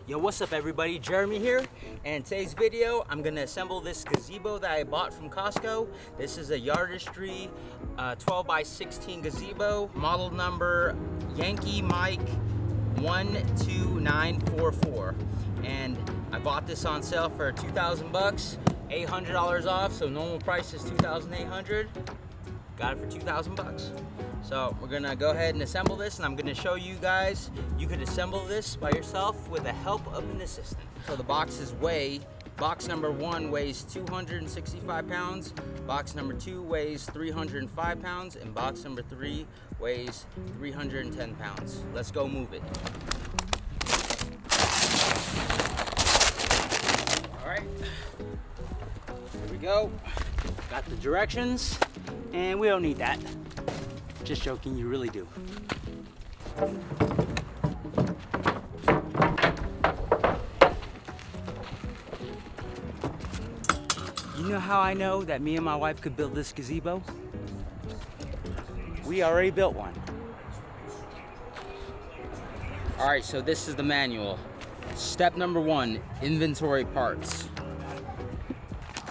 Yo, what's up everybody? Jeremy here, and in today's video I'm gonna assemble this gazebo that I bought from Costco. This is a Yardistry 12x16 Gazebo, model number Yankee Mike 12944, and I bought this on sale for 2,000 bucks, $800 off, so normal price is 2,800. Got it for 2,000 bucks. So we're gonna go ahead and assemble this, and I'm gonna show you guys you could assemble this by yourself with the help of an assistant. So the boxes weigh, box number 1 weighs 265 pounds, box number 2 weighs 305 pounds, and box number 3 weighs 310 pounds. Let's go move it. All right, here we go. Got the directions, and we don't need that. Just joking, you really do. You know how I know that me and my wife could build this gazebo? We already built one. All right, so this is the manual. Step number 1, inventory parts.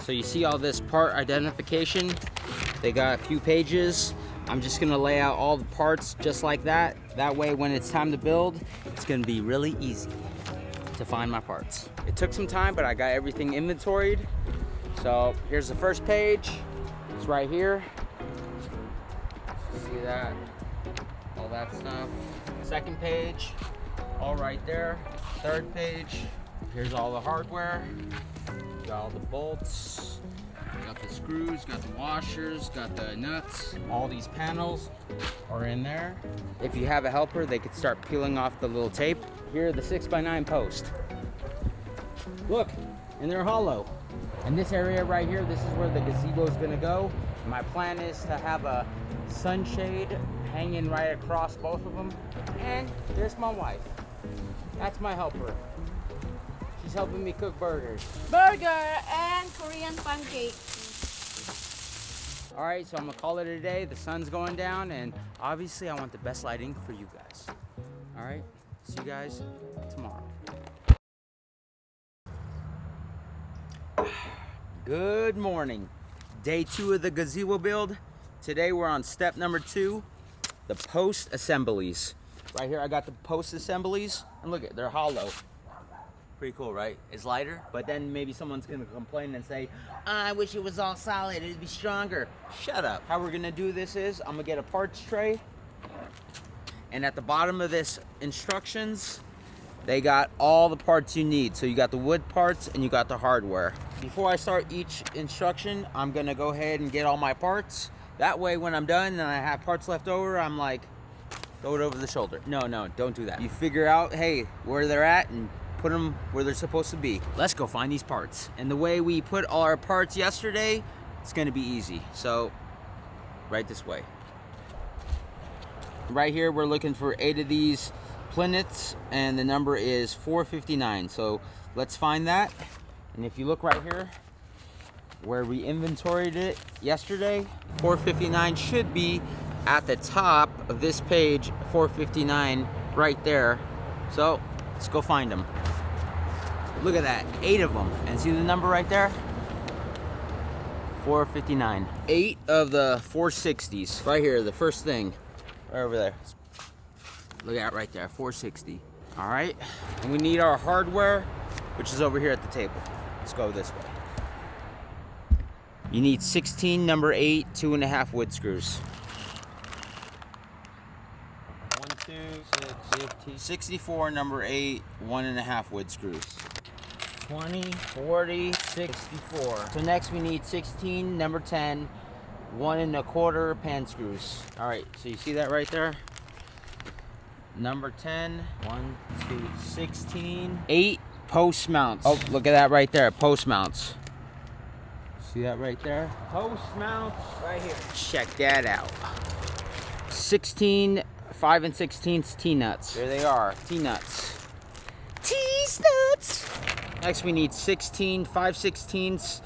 So you see all this part identification? They got a few pages. I'm just gonna lay out all the parts just like that. That way when it's time to build, it's gonna be really easy to find my parts. It took some time, but I got everything inventoried. So here's the first page. It's right here. See that? All that stuff. Second page, all right there. Third page, here's all the hardware. Got all the bolts. Got the screws, got the washers, got the nuts. All these panels are in there. If you have a helper, they could start peeling off the little tape. Here are the 6x9 posts. Look, and they're hollow. And this area right here, this is where the gazebo is gonna go. My plan is to have a sunshade hanging right across both of them. And there's my wife. That's my helper. She's helping me cook burgers. Burger and Korean pancake. All right, so I'm gonna call it a day. The sun's going down, and obviously I want the best lighting for you guys. All right, see you guys tomorrow. Good morning. Day 2 of the gazebo build. Today we're on step number 2, the post assemblies. Right here I got the post assemblies, and look at, they're hollow. Pretty cool, right? It's lighter, but then maybe someone's gonna complain and say, I wish it was all solid, it'd be stronger. Shut up. How we're gonna do this is, I'm gonna get a parts tray, and at the bottom of this instructions, they got all the parts you need. So you got the wood parts and you got the hardware. Before I start each instruction, I'm gonna go ahead and get all my parts. That way when I'm done and I have parts left over, I'm like, throw it over the shoulder. No, don't do that. You figure out, hey, where they're at and put them where they're supposed to be. Let's go find these parts. And the way we put all our parts yesterday, it's gonna be easy. So, right this way. Right here, we're looking for 8 of these plinths, and the number is 459. So let's find that. And if you look right here, where we inventoried it yesterday, 459 should be at the top of this page, 459 right there. So let's go find them. Look at that, 8 of them. And see the number right there? 459. 8 of the 460s. Right here, the first thing. Right over there. Look at it right there, 460. All right, and we need our hardware, which is over here at the table. Let's go this way. You need 16 number 8 2.5 wood screws. 1, 2, 6, 15, 64 number 8 1.5 wood screws. 20, 40, 64. So next we need 16 number 10 1.25 pan screws. All right, so you see that right there? Number 10, 1, 2, 16, 8 post mounts. Oh, look at that right there, post mounts. See that right there? Post mounts right here. Check that out. 16 5 16ths T-nuts. There they are, T-nuts. T-nuts! Next we need 16 5/16ths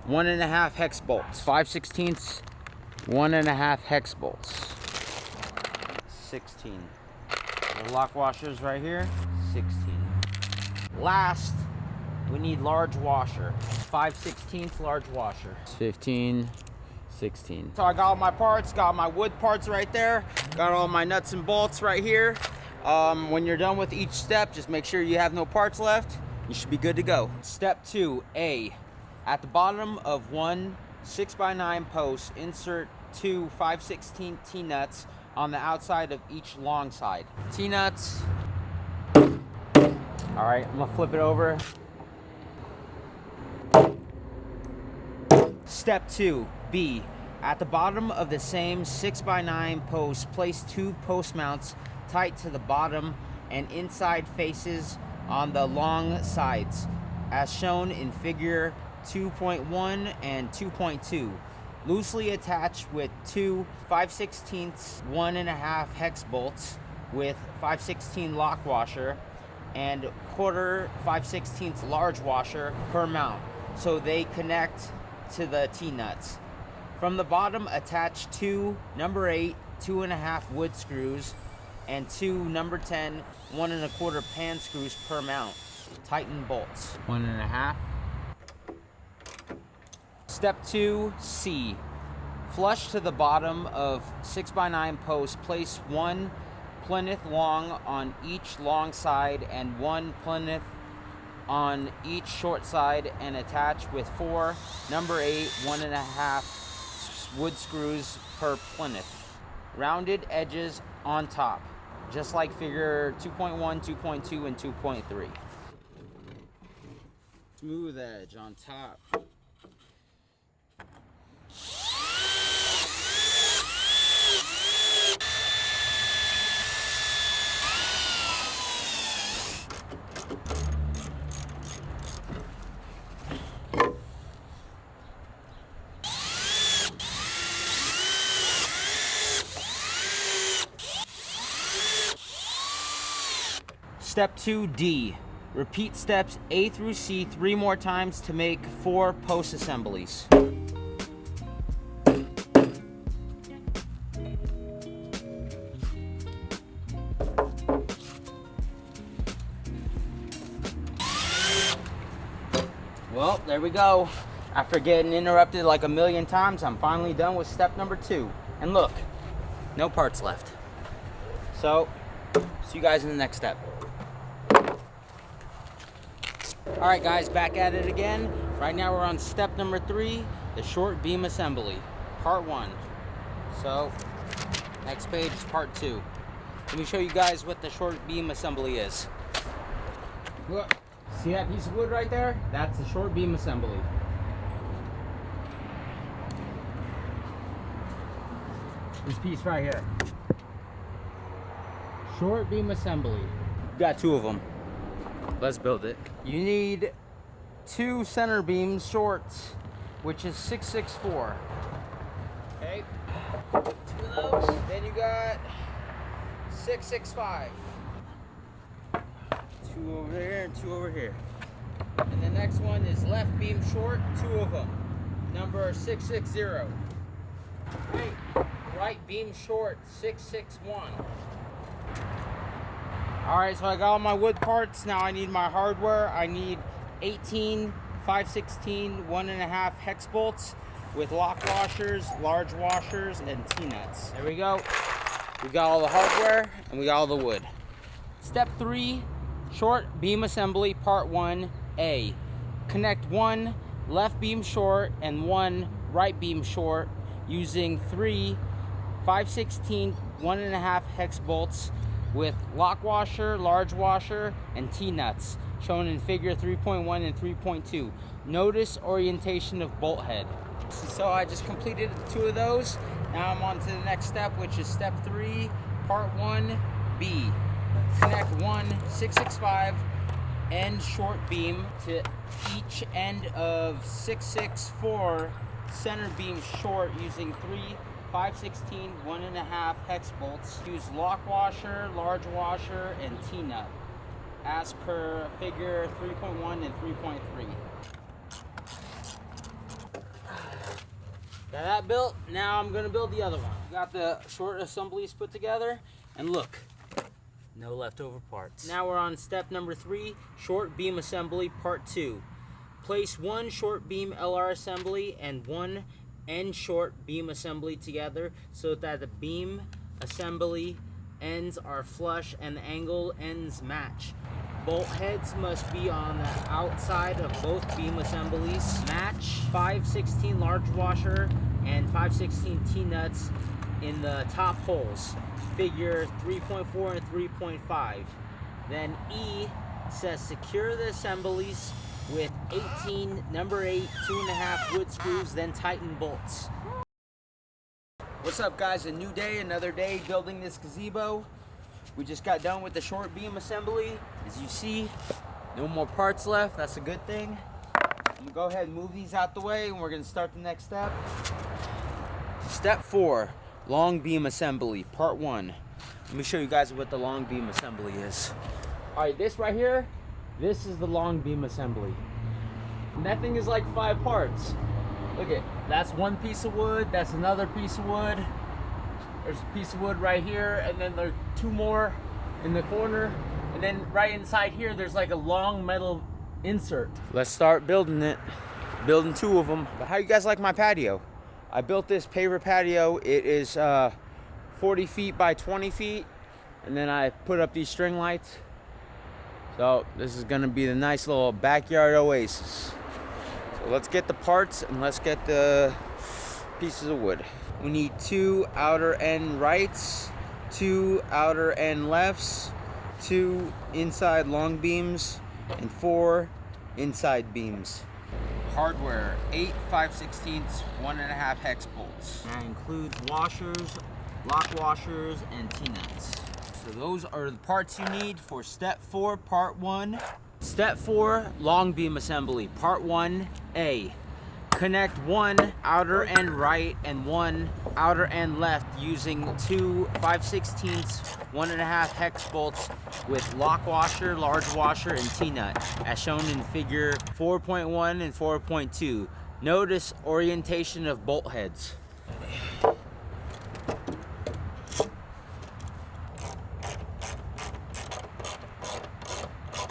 1.5 hex bolts. 5/16ths 1.5 hex bolts. 16. The lock washers right here, 16. Last, we need large washer, 5/16 large washer. 15, 16. So I got all my parts, got my wood parts right there, got all my nuts and bolts right here. When you're done with each step, just make sure you have no parts left. You should be good to go. Step 2, A. At the bottom of one 6x9 post, insert two 5/16 T-nuts on the outside of each long side. T-nuts. All right, I'm gonna flip it over. Step 2, B. At the bottom of the same 6x9 post, place two post mounts tight to the bottom and inside faces on the long sides, as shown in figure 2.1 and 2.2. Loosely attached with two 5/16 1.5 hex bolts with 5/16 lock washer and quarter 5/16 large washer per mount, so they connect to the T-nuts. From the bottom, attach two number 8 2.5 wood screws and two number 10 1.25 pan screws per mount. Tighten bolts. 1.5. Step 2, C. Flush to the bottom of 6x9 post. Place one plinth long on each long side and one plinth on each short side, and attach with four number 8 1.5 wood screws per plinth. Rounded edges on top, just like figure 2.1, 2.2, and 2.3. Smooth edge on top. Step 2D. Repeat steps A through C 3 more times to make 4 post assemblies. Well, there we go. After getting interrupted like a million times, I'm finally done with step number 2. And look, no parts left. So, see you guys in the next step. All right, guys, back at it again. Right now we're on step number 3, the short beam assembly, part 1. So, next page is part 2. Let me show you guys what the short beam assembly is. Look, see that piece of wood right there? That's the short beam assembly. This piece right here. Short beam assembly. Got 2 of them. Let's build it. You need 2 center beams shorts, which is 664. Okay. 2 of those. Then you got 665. 2 over here and 2 over here. And the next one is left beam short, 2 of them. Number 660. Okay. Right beam short, 661. Alright, so I got all my wood parts. Now I need my hardware. I need 18 5/16 1.5 hex bolts with lock washers, large washers, and T-nuts. There we go. We got all the hardware and we got all the wood. Step 3, short beam assembly, part 1, A. Connect 1 left beam short and 1 right beam short using 3 5/16 1.5 hex bolts with lock washer, large washer, and T-nuts, shown in figure 3.1 and 3.2. Notice orientation of bolt head. So I just completed 2 of those. Now I'm on to the next step, which is step 3, part 1B. Connect 1 665 end short beam to each end of 664 center beam short using 3 5/16 1.5 hex bolts. Use lock washer, large washer, and T-nut as per figure 3.1 and 3.3. Got that built. Now I'm gonna build the other one. Got the short assemblies put together, and look, No leftover parts. Now we're on step number 3, short beam assembly part 2. Place one short beam LR assembly and one end short beam assembly together so that the beam assembly ends are flush and the angle ends match. Bolt heads must be on the outside of both beam assemblies. Match 5/16 large washer and 5/16 T-nuts in the top holes. Figure 3.4 and 3.5. Then E says secure the assemblies with 18 number 8 2.5 wood screws, then tighten bolts. What's up guys, a new day, another day building this gazebo. We just got done with the short beam assembly. As you see, no more parts left, that's a good thing. I'm gonna go ahead and move these out the way and we're gonna start the next step. Step 4, long beam assembly, part 1. Let me show you guys what the long beam assembly is. All right, this right here, this is the long beam assembly. And that thing is like 5 parts. Look at, that's one piece of wood, that's another piece of wood. There's a piece of wood right here, and then there's 2 more in the corner. And then right inside here, there's like a long metal insert. Let's start building it. Building 2 of them. But how you guys like my patio? I built this paver patio. It is 40 feet by 20 feet. And then I put up these string lights. So this is gonna be the nice little backyard oasis. So let's get the parts and let's get the pieces of wood. We need 2 outer end rights, 2 outer end lefts, 2 inside long beams, and 4 inside beams. Hardware, 8 5/16 1.5 hex bolts. That includes washers, lock washers, and T-nuts. So those are the parts you need for step 4, part 1. Step 4, long beam assembly, part 1A. Connect 1 outer end right and 1 outer end left using 2 5/16 1.5 hex bolts with lock washer, large washer, and T-nut, as shown in figure 4.1 and 4.2. Notice orientation of bolt heads.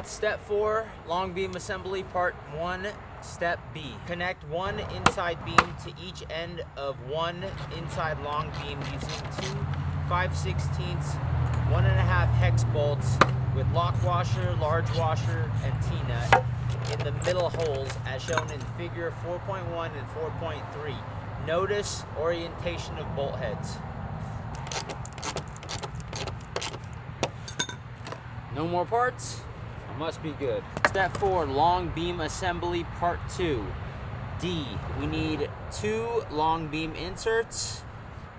Step 4, long beam assembly, part 1, step B. Connect 1 inside beam to each end of 1 inside long beam using 2 5/16 1.5 hex bolts with lock washer, large washer, and T-nut in the middle holes as shown in figure 4.1 and 4.3. Notice orientation of bolt heads. No more parts? Must be good. Step 4, long beam assembly, part 2. D, we need 2 long beam inserts,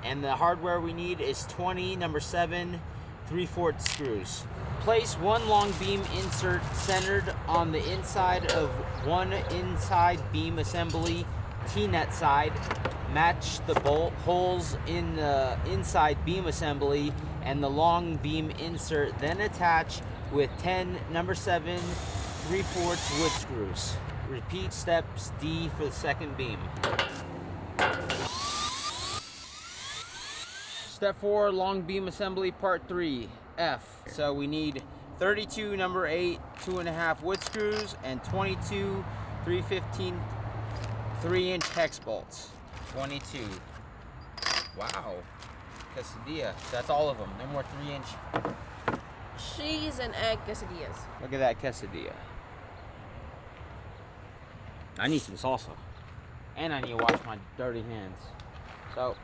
and the hardware we need is 20 number 7 3/4 screws. Place 1 long beam insert centered on the inside of 1 inside beam assembly T-nut side. Match the bolt holes in the inside beam assembly and the long beam insert, then attach with 10 number 7 3/4 wood screws. Repeat steps D for the second beam. Step 4, long beam assembly, part 3, F. So we need 32 number 8 2.5 wood screws and 22 3/15 3-inch hex bolts. 22. Wow. Quesadilla. That's all of them. No more 3-inch. Cheese and egg quesadillas. Look at that quesadilla. I need some salsa. And I need to wash my dirty hands. So,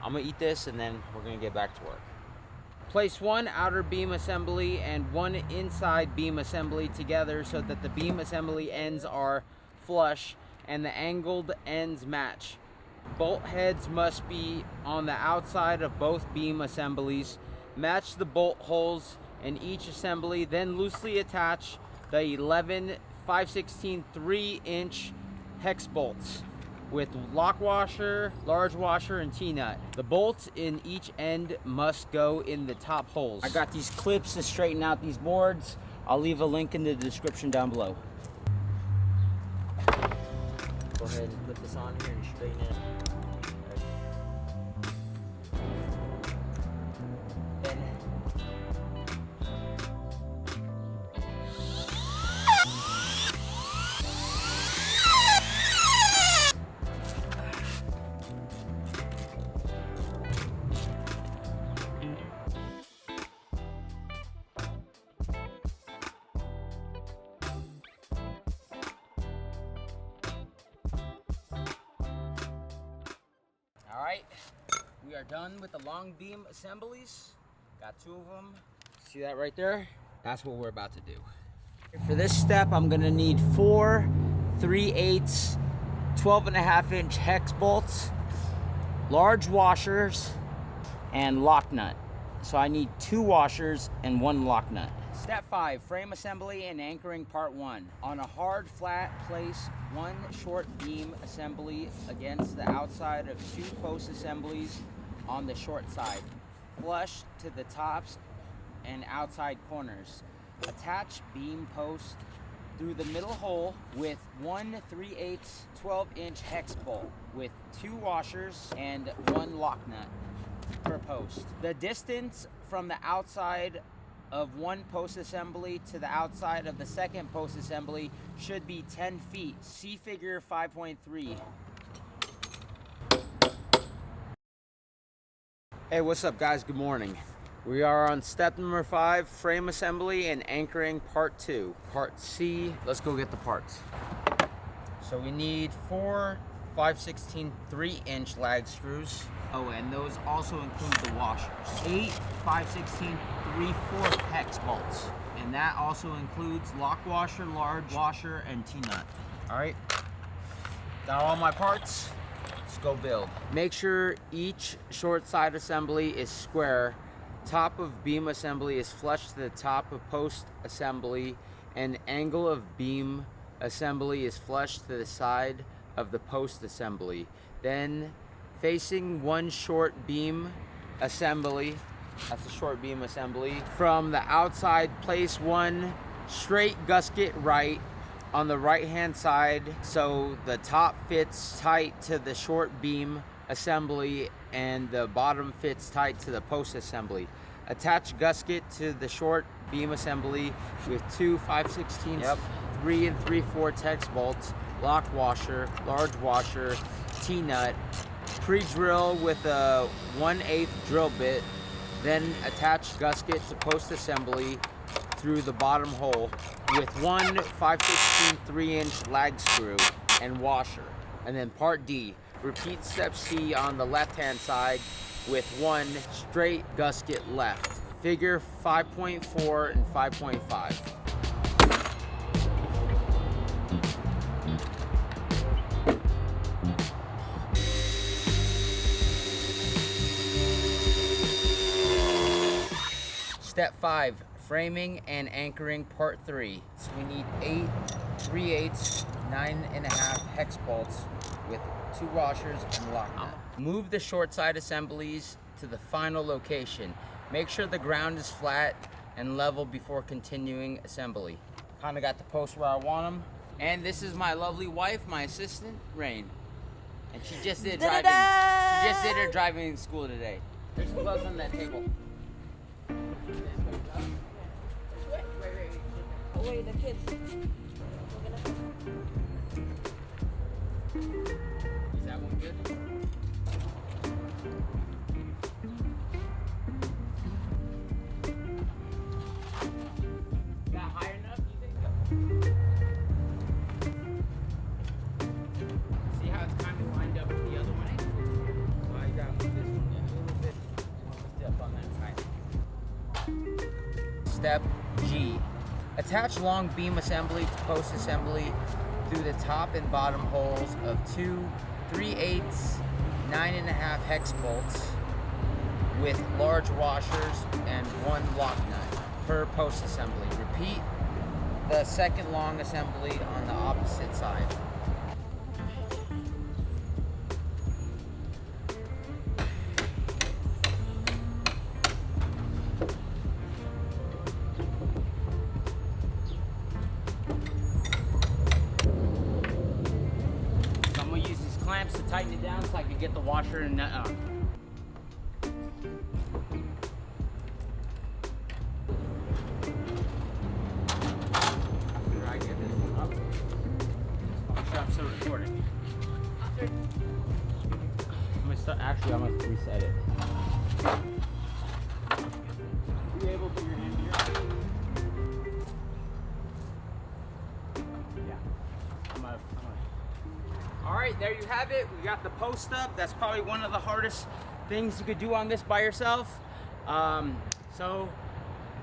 I'm gonna eat this and then we're gonna get back to work. Place 1 outer beam assembly and 1 inside beam assembly together so that the beam assembly ends are flush and the angled ends match. Bolt heads must be on the outside of both beam assemblies. Match the bolt holes in each assembly, then loosely attach the 11 5/16 3-inch hex bolts with lock washer, large washer, and T-nut. The bolts in each end must go in the top holes. I got these clips to straighten out these boards. I'll leave a link in the description down below. Go ahead and put this on here and straighten it. Then We are done with the long beam assemblies. Got 2 of them. See that right there? That's what we're about to do. For this step, I'm gonna need 4 3/8 12.5-inch hex bolts, large washers, and lock nut. So I need 2 washers and 1 lock nut. Step 5, frame assembly and anchoring part 1. On a hard flat, place 1 short beam assembly against the outside of 2 post assemblies on the short side, flush to the tops and outside corners. Attach beam post through the middle hole with 1 3/8 12-inch hex bolt with 2 washers and 1 lock nut per post. The distance from the outside of 1 post assembly to the outside of the second post assembly should be 10 feet. See figure 5.3. Hey, what's up guys? Good morning. We are on step number 5, frame assembly and anchoring part 2. Part C, let's go get the parts. So we need 4 5/16 3-inch lag screws. Oh, and those also include the washers. 8 5/16 3/4 hex bolts. And that also includes lock washer, large washer, and T-nut. All right, got all my parts. Let's go build. Make sure each short side assembly is square. Top of beam assembly is flush to the top of post assembly, and angle of beam assembly is flush to the side of the post assembly. Then facing 1 short beam assembly, that's a short beam assembly, from the outside, place 1 straight gusket right on the right hand side so the top fits tight to the short beam assembly and the bottom fits tight to the post assembly. Attach gusket to the short beam assembly with 2 5/16 3 3/4 hex bolts, lock washer, large washer, T-nut. Pre-drill with a 1/8 drill bit, then attach gusket to post assembly through the bottom hole with 1 5/16 3-inch lag screw and washer. And then part D, repeat step C on the left hand side with 1 straight gusket left. Figure 5.4 and 5.5. Step 5, framing and anchoring part 3. So we need 8 3/8 9.5 hex bolts with 2 washers and lock nut. Move the short side assemblies to the final location. Make sure the ground is flat and level before continuing assembly. Kinda got the posts where I want them. And this is my lovely wife, my assistant, Rain. And she just did driving. She just did her driving school today. There's some gloves on that table. Oh, wait, the kids. Is that one good? Is that high enough, you think? See how it's kind of lined up with the other one? So I got this one a little bit more lift up on that side. Step G. Attach long beam assembly to post assembly through the top and bottom holes of 2 3/8 9.5 hex bolts with large washers and 1 lock nut per post assembly. Repeat the second long assembly on the opposite side. Clamps to tighten it down so I can get the washer and nut on. After I get this one up, I'll stop still recording. I'm gonna reset it. You able to put your hand here? Yeah. All right, there you have it. We got the post up. That's probably one of the hardest things you could do on this by yourself. So,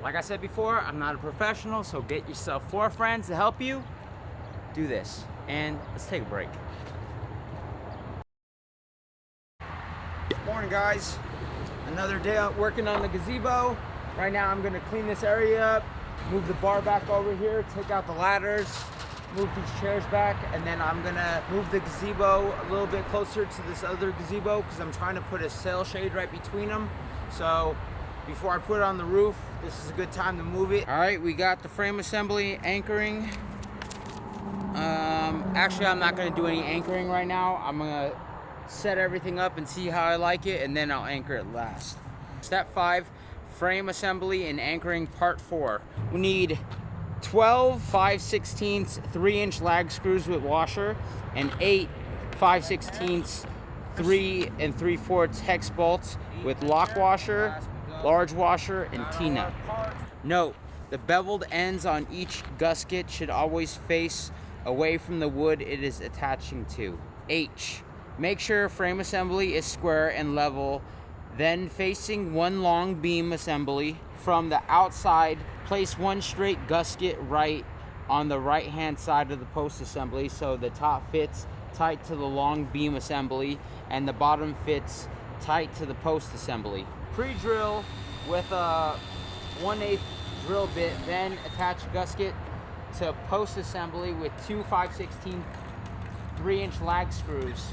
like I said before, I'm not a professional, so get yourself 4 friends to help you do this. And let's take a break. Morning, guys. Another day out working on the gazebo. Right now I'm gonna clean this area up, move the bar back over here, take out the ladders, move these chairs back, and then I'm gonna move the gazebo a little bit closer to this other gazebo because I'm trying to put a sail shade right between them. So before I put it on the roof, this is a good time to move it. All right, we got the frame assembly anchoring. Actually, I'm not gonna do any anchoring right now. I'm gonna set everything up and see how I like it, and then I'll anchor it last. Step 5, frame assembly and anchoring part 4. We need 12 5/16 3-inch lag screws with washer and 8 5/16 3 3/4 hex bolts with lock washer, large washer, and T-nut. Note, the beveled ends on each gasket should always face away from the wood it is attaching to. H. Make sure frame assembly is square and level, then facing one long beam assembly. From the outside, place one straight gasket right on the right hand side of the post assembly so the top fits tight to the long beam assembly and the bottom fits tight to the post assembly. Pre-drill with a 1/8 drill bit, then attach gasket to post assembly with 2 5/16 3-inch lag screws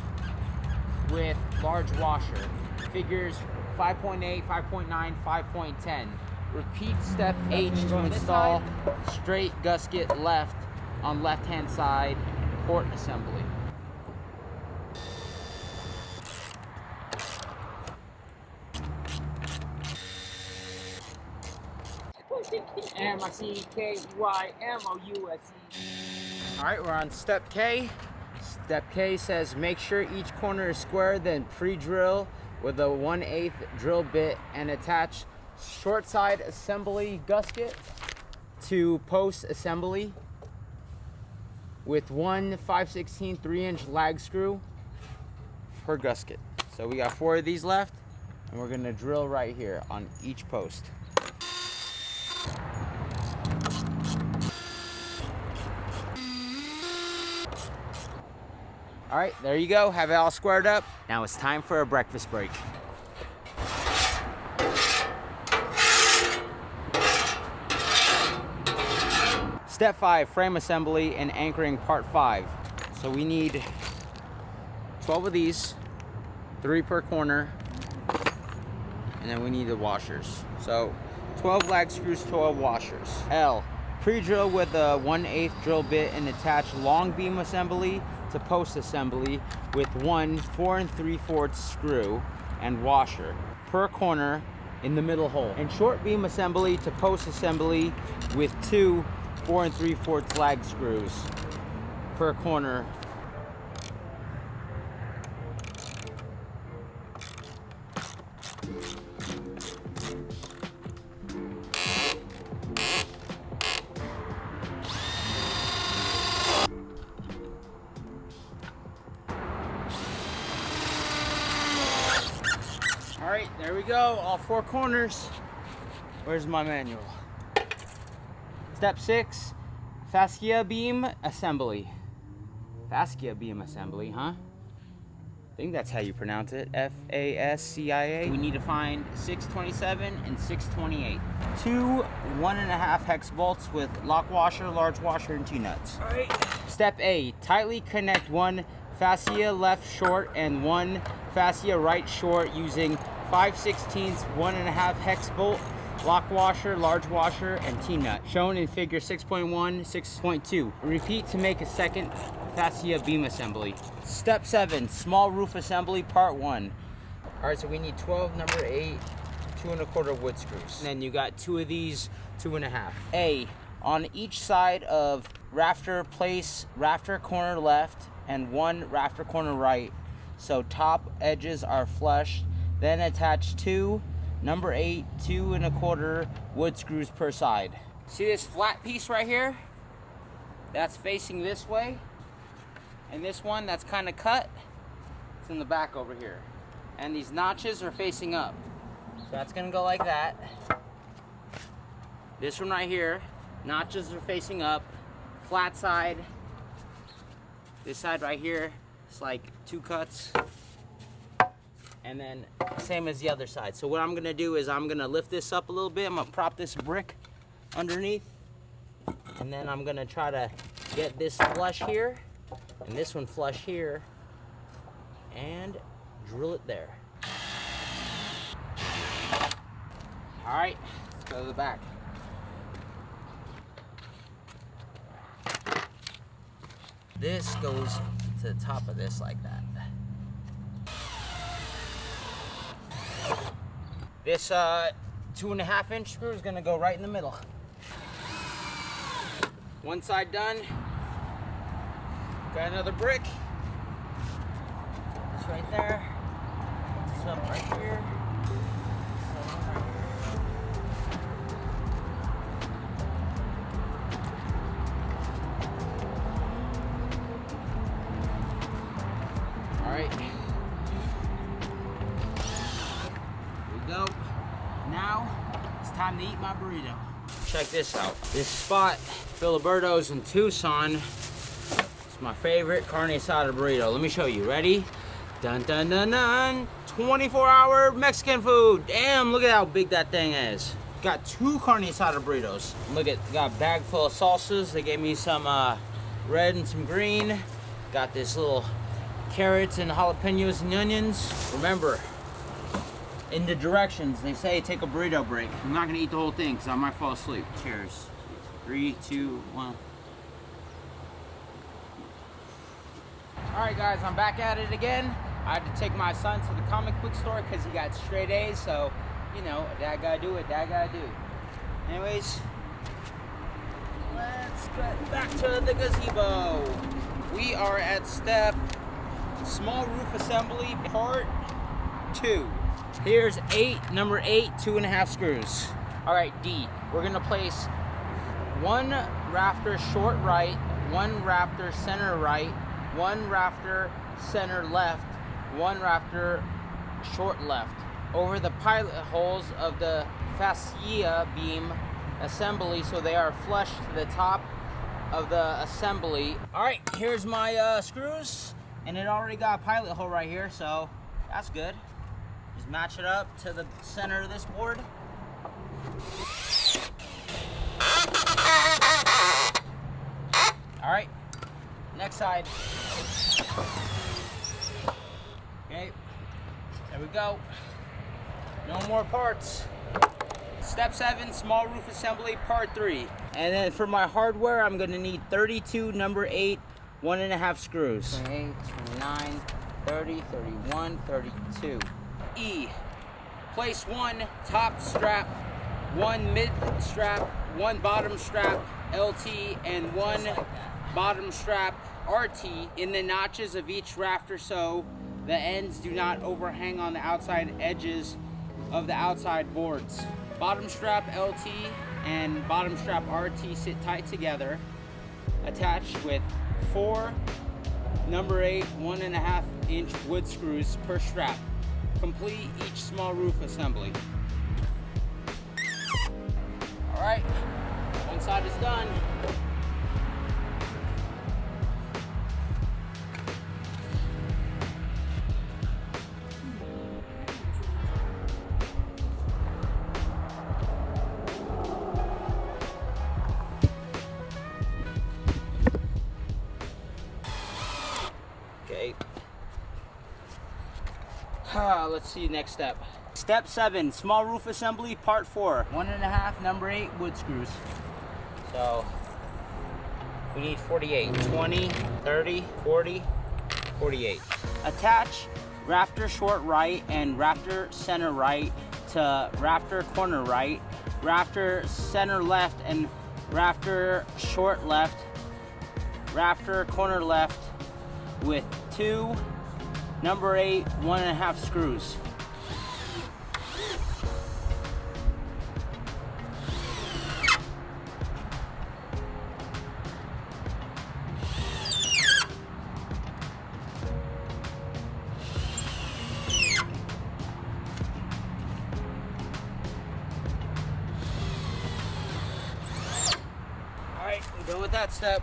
with large washer. Figures 5.8, 5.9, 5.10. Repeat step H to install straight gasket left on left hand side port assembly. M-I-C-K-Y-M-O-U-S-E. Alright, we're on step K. Step K says make sure each corner is square, then pre-drill with a 1/8 drill bit and attach short side assembly gasket to post assembly with 1 5/16 3-inch lag screw per gasket. So we got 4 of these left, and we're gonna drill right here on each post. All right, there you go. Have it all squared up. Now it's time for a breakfast break. Step 5, frame assembly and anchoring part 5. So we need 12 of these, 3 per corner, and then we need the washers. So 12 lag screws, 12 washers. L, pre-drill with a 1/8 drill bit and attach long beam assembly to post assembly with 1 4 3/4 screw and washer per corner in the middle hole, and short beam assembly to post assembly with 2 4 3/4 lag screws per corner. All right, there we go, all 4 corners. Where's my manual? Step 6, fascia beam assembly. Fascia beam assembly, huh? I think that's how you pronounce it, F-A-S-C-I-A. We need to find 627 and 628. 2 1.5 hex bolts with lock washer, large washer, and T-nuts. All right. Step A, tightly connect 1 fascia left short and 1 fascia right short using 5/16 1.5 hex bolt, lock washer, large washer, and T-nut, shown in figure 6.1, 6.2. Repeat to make a second fascia beam assembly. Step 7, small roof assembly part 1. All right, so we need 12 number 8 2 1/4 wood screws. And then you got 2 of these 2.5. A, on each side of rafter, place rafter corner left and 1 rafter corner right, so top edges are flush. Then attach 2 number 8 2 1/4 wood screws per side. See this flat piece right here? That's facing this way, and this one that's kind of cut, it's in the back over here. and these notches are facing up. So that's gonna go like that. This one right here, notches are facing up, flat side. This side right here, it's like 2 cuts. And then same as the other side. So what I'm gonna do is I'm gonna lift this up a little bit. I'm gonna prop this brick underneath. And then I'm gonna try to get this flush here and this one flush here and drill it there. All right, let's go to the back. This goes to the top of this like that. This 2.5 inch screw is gonna go right in the middle. One side done. Got another brick. This right there. Some right here. Some right here. All right. Go. Now it's time to eat my burrito. Check this out. This spot, Filiberto's in Tucson. It's my favorite carne asada burrito. Let me show you. Ready? Dun dun dun dun. 24-hour Mexican food. Damn, look at how big that thing is. Got 2 carne asada burritos. Look at, got a bag full of salsas. They gave me some red and some green. Got this little carrots and jalapenos and onions. Remember, in the directions, they say take a burrito break. I'm not gonna eat the whole thing because I might fall asleep. Cheers. 3, 2, 1. All right, guys, I'm back at it again. I had to take my son to the comic book store because he got straight A's. So, you know, dad gotta do what dad gotta do. Anyways, let's get back to the gazebo. We are at step small roof assembly part 2. Here's number 8, 2.5 screws. All right, D, we're gonna place 1 rafter short right, 1 rafter center right, 1 rafter center left, 1 rafter short left over the pilot holes of the fascia beam assembly so they are flush to the top of the assembly. All right, here's my screws, and it already got a pilot hole right here, so that's good. Just match it up to the center of this board. All right, next side. Okay, there we go. No more parts. Step 7, small roof assembly, part 3. And then for my hardware, I'm gonna need 32 number 8, 1.5 screws. 28, 29, 30, 31, 32. E, place 1 top strap, 1 mid strap, 1 bottom strap, LT, and 1 bottom strap, RT, in the notches of each rafter so the ends do not overhang on the outside edges of the outside boards. Bottom strap LT and bottom strap RT sit tight together, attached with 4 number 8 1.5 inch wood screws per strap. Complete each small roof assembly. All right, one side is done. Okay. Let's see, next step. Step 7, small roof assembly, part 4. 1.5 number 8 wood screws. So we need 48. 20, 30, 40, 48. Attach rafter short right and rafter center right to rafter corner right, rafter center left and rafter short left, rafter corner left with 2 number 8 1.5 screws. Done with that step.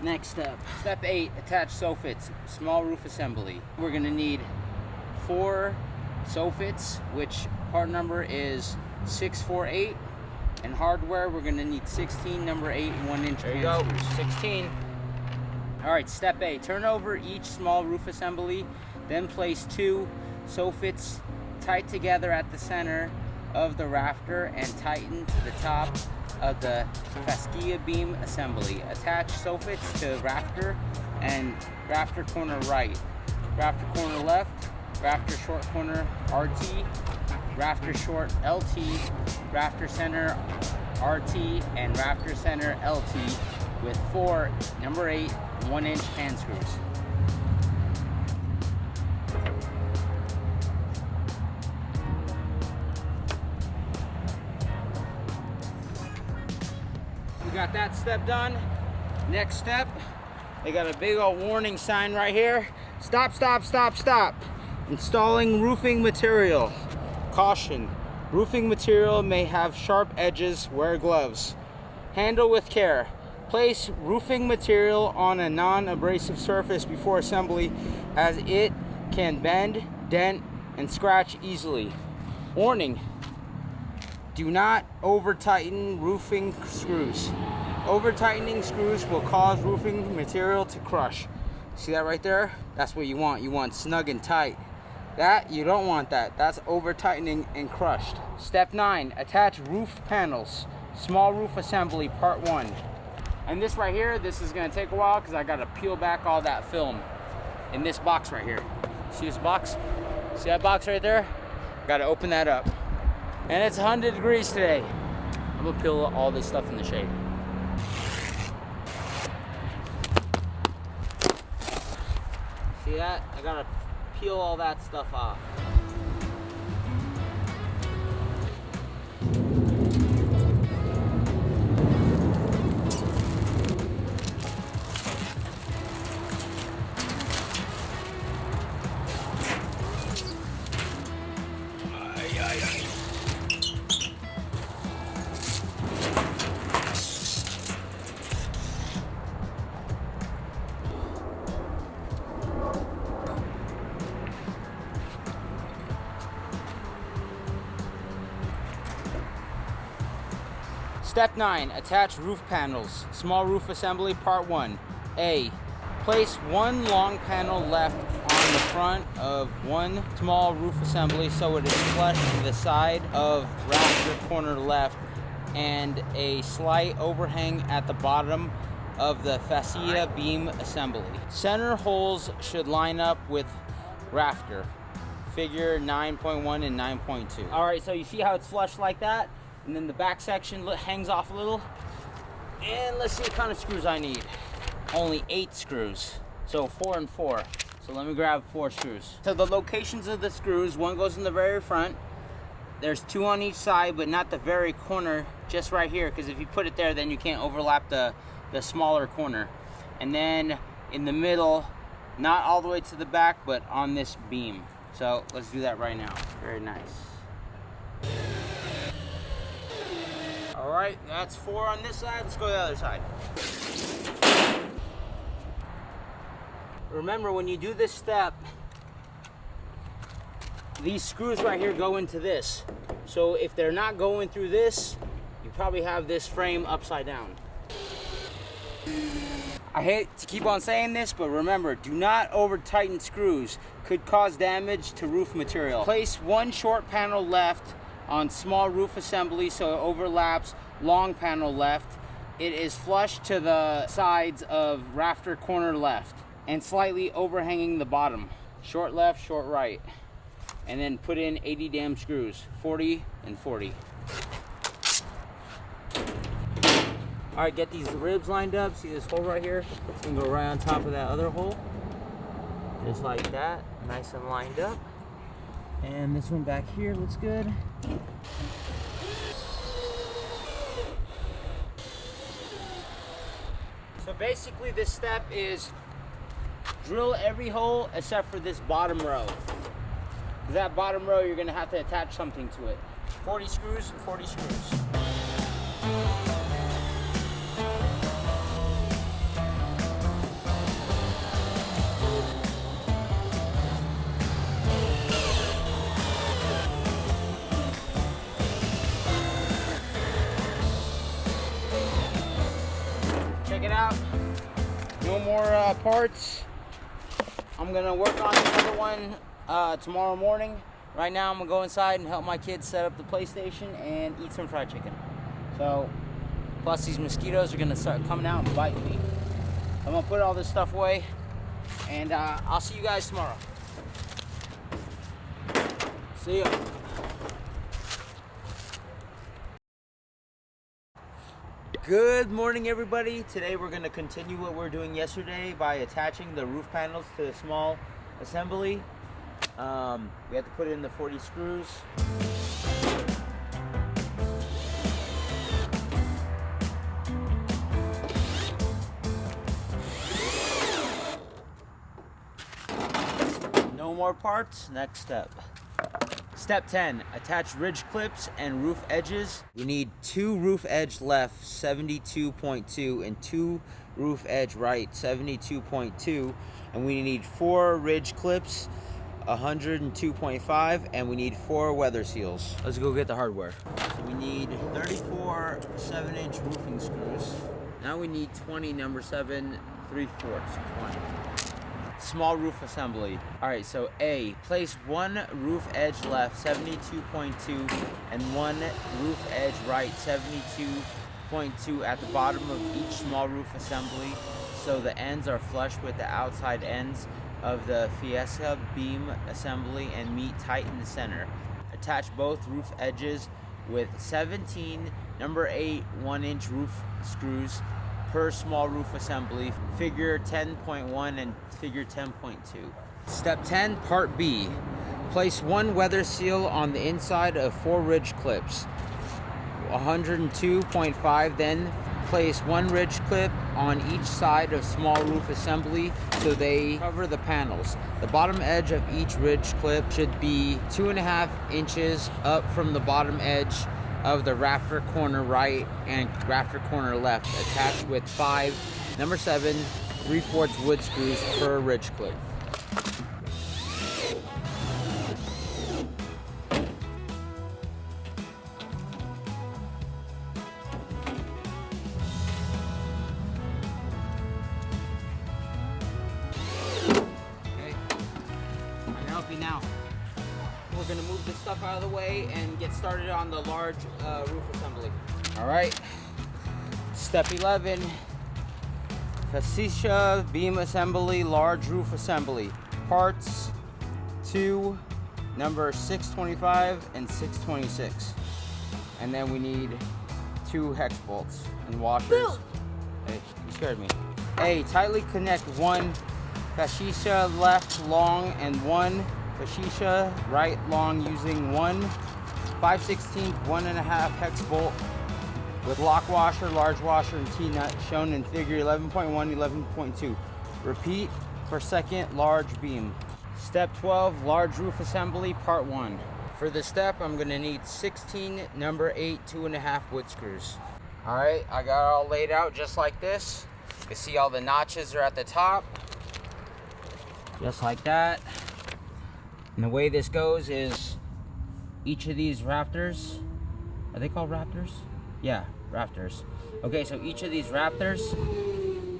Next step. Step 8, attach Soffits, small roof assembly. We're gonna need 4 Soffits, which part number is 648. And hardware, we're gonna need 16 number 8 1-inch There you go, screws. 16. All right, step 8, turn over each small roof assembly, then place 2 Soffits tight together at the center of the rafter and tighten to the top of the Fascia beam assembly. Attach Soffits to rafter and rafter corner right, rafter corner left, rafter short corner RT, rafter short LT, rafter center RT, and rafter center LT with 4 number 8 1-inch hand screws. We got that step done. Next step, they got a big old warning sign right here. Stop, stop, stop, stop. Installing roofing material. Caution, roofing material may have sharp edges, wear gloves. Handle with care. Place roofing material on a non-abrasive surface before assembly as it can bend, dent, and scratch easily. Warning, do not over-tighten roofing screws. Over-tightening screws will cause roofing material to crush. See that right there? That's what you want. You want snug and tight. That, you don't want that. That's over-tightening and crushed. Step 9, attach roof panels. Small roof assembly, part 1. And this right here, this is gonna take a while because I gotta peel back all that film in this box right here. See this box? See that box right there? Gotta open that up. And it's 100 degrees today. I'm gonna peel all this stuff in the shade. See that? I gotta peel all that stuff off. Step 9, attach roof panels. Small roof assembly, part 1. A, place 1 long panel left on the front of 1 small roof assembly so it is flush to the side of rafter corner left and a slight overhang at the bottom of the fascia beam assembly. Center holes should line up with rafter. Figure 9.1 and 9.2. All right, so you see how it's flush like that? And then the back section hangs off a little. And let's see what kind of screws I need. Only 8 screws, so 4 and 4. So let me grab 4 screws. So the locations of the screws, one goes in the very front. There's 2 on each side, but not the very corner, just right here, because if you put it there, then you can't overlap the smaller corner. And then in the middle, not all the way to the back, but on this beam. So let's do that right now. Very nice. All right, that's 4 on this side. Let's go to the other side. Remember, when you do this step, these screws right here go into this. So if they're not going through this, you probably have this frame upside down. I hate to keep on saying this, but remember, do not over tighten screws. Could cause damage to roof material. Place 1 short panel left on small roof assembly so it overlaps long panel left. It is flush to the sides of rafter corner left and slightly overhanging the bottom. Short left, short right. And then put in 80 damn screws, 40 and 40. All right, get these ribs lined up. See this hole right here? It's gonna go right on top of that other hole. Just like that, nice and lined up. And this one back here looks good. So basically this step is drill every hole except for this bottom row. That bottom row, you're gonna have to attach something to it. 40 screws and 40 screws. check it out. No more parts. I'm gonna work on another one tomorrow morning. Right now I'm gonna go inside and help my kids set up the PlayStation and eat some fried chicken. So, plus these mosquitoes are gonna start coming out and biting me. I'm gonna put all this stuff away, and I'll see you guys tomorrow. See ya. Good morning, everybody. Today we're gonna continue what we were doing yesterday by attaching the roof panels to the small assembly. We have to put in the 40 screws. No more parts. Next step. Step 10, attach ridge clips and roof edges. We need 2 roof edge left, 72.2, and 2 roof edge right, 72.2. And we need 4 ridge clips, 102.5, and we need 4 weather seals. Let's go get the hardware. So we need 34 7-inch roofing screws. Now we need 20 number 7 3/4, 20. Small roof assembly. All right, so A, place 1 roof edge left, 72.2, and 1 roof edge right, 72.2 at the bottom of each small roof assembly, so the ends are flush with the outside ends of the Fascia beam assembly and meet tight in the center. Attach both roof edges with 17 number 8 1-inch roof screws per small roof assembly, figure 10.1 and figure 10.2. Step 10, part B. Place 1 weather seal on the inside of 4 ridge clips, 102.5, then place 1 ridge clip on each side of small roof assembly so they cover the panels. The bottom edge of each ridge clip should be 2.5 inches up from the bottom edge of the rafter corner right and rafter corner left, attached with 5 number 7 3/4 wood screws per ridge clip. Okay, I can help you now. We're gonna move this stuff out of the way and get started on the large roof assembly. All right, step 11, Fascia beam assembly, large roof assembly. Parts 2, number 625 and 626. And then we need 2 hex bolts and washers. Boom. Hey, you scared me. A, tightly connect 1 Fascia left long and 1 Fascia right long using 1 5/16 1.5 hex bolt with lock washer, large washer, and T-nut shown in figure 11.1, 11.2. Repeat for second large beam. Step 12, large roof assembly, part 1. For this step, I'm gonna need 16 number 8 2.5 wood screws. All right, I got it all laid out just like this. You can see all the notches are at the top, just like that. And the way this goes is each of these rafters, are they called rafters? Yeah, rafters. Okay, so each of these rafters,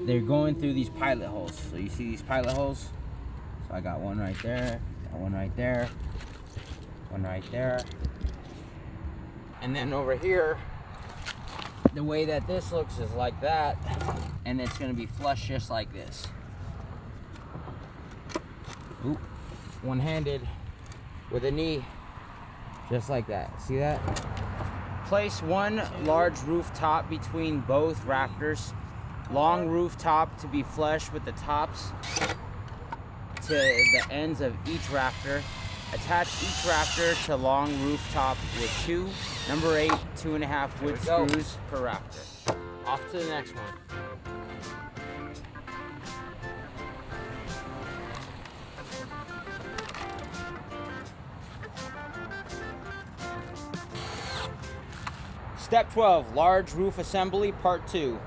they're going through these pilot holes. So you see these pilot holes? So I got one right there, got one right there, one right there. And then over here, the way that this looks is like that. And it's gonna be flush just like this. Oop. One-handed with a knee, just like that. See that? Place 1 large roof top between both rafters. Long roof top to be flush with the tops to the ends of each rafter. Attach each rafter to long roof top with 2 number 8 2.5 wood screws per rafter. Off to the next one. Step 12, large roof assembly, part 2.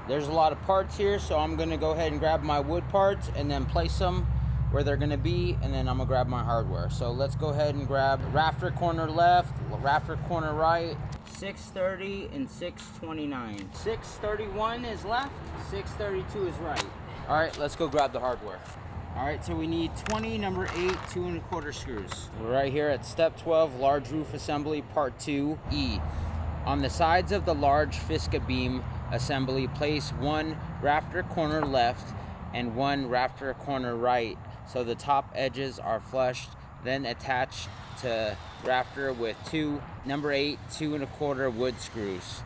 There's a lot of parts here, so I'm gonna go ahead and grab my wood parts and then place them where they're gonna be, and then I'm gonna grab my hardware. So let's go ahead and grab rafter corner left, rafter corner right, 630 and 629. 631 is left, 632 is right. All right, let's go grab the hardware. All right, so we need 20 number 8 2 1/4 screws. We're right here at step 12, large roof assembly, part 2E. On the sides of the large Fascia beam assembly, place one rafter corner left and one rafter corner right, so the top edges are flushed. Then attach to rafter with two number 8 2 1/4 wood screws.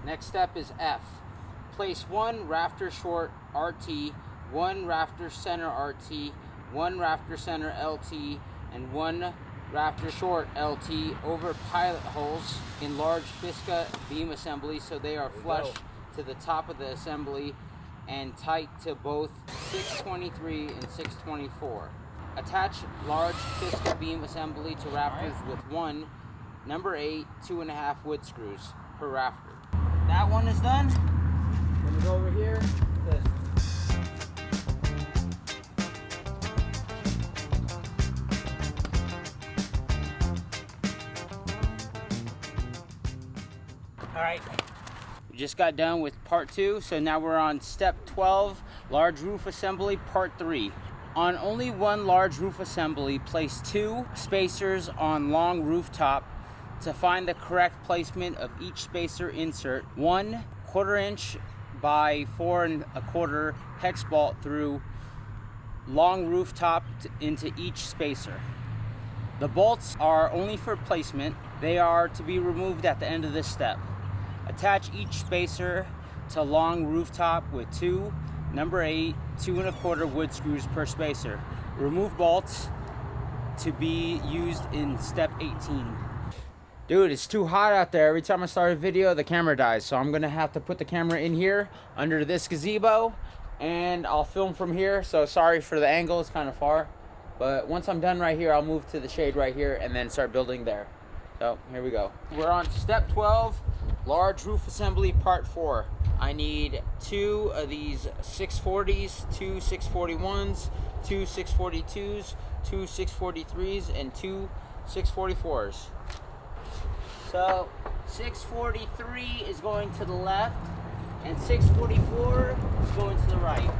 Next step is F. Place one rafter short RT, one rafter center RT, one rafter center LT, and one rafter short LT over pilot holes in large Fascia beam assembly so they are flush to the top of the assembly and tight to both 623 and 624. Attach large Fascia beam assembly to rafters with one number 8 2 1/2 wood screws per rafter. That one is done. Let me go over here. This. All right. We just got done with part 2, so now we're on step 12, large roof assembly, part 3. On only one large roof assembly, place 2 spacers on long rooftop. To find the correct placement of each spacer, insert 1/4 inch by 4 1/4 hex bolt through long rooftop into each spacer. The bolts are only for placement. They are to be removed at the end of this step. Attach each spacer to long rooftop with two number 8 2 1/4 wood screws per spacer. Remove bolts to be used in step 18. Dude, it's too hot out there. Every time I start a video, the camera dies. So I'm gonna have to put the camera in here under this gazebo and I'll film from here. So sorry for the angle, it's kind of far. But once I'm done right here, I'll move to the shade right here and then start building there. So here we go. We're on step 12, large roof assembly, part 4. I need 2 of these 640s, 2 641s, 2 642s, 2 643s, and 2 644s. So 643 is going to the left and 644 is going to the right.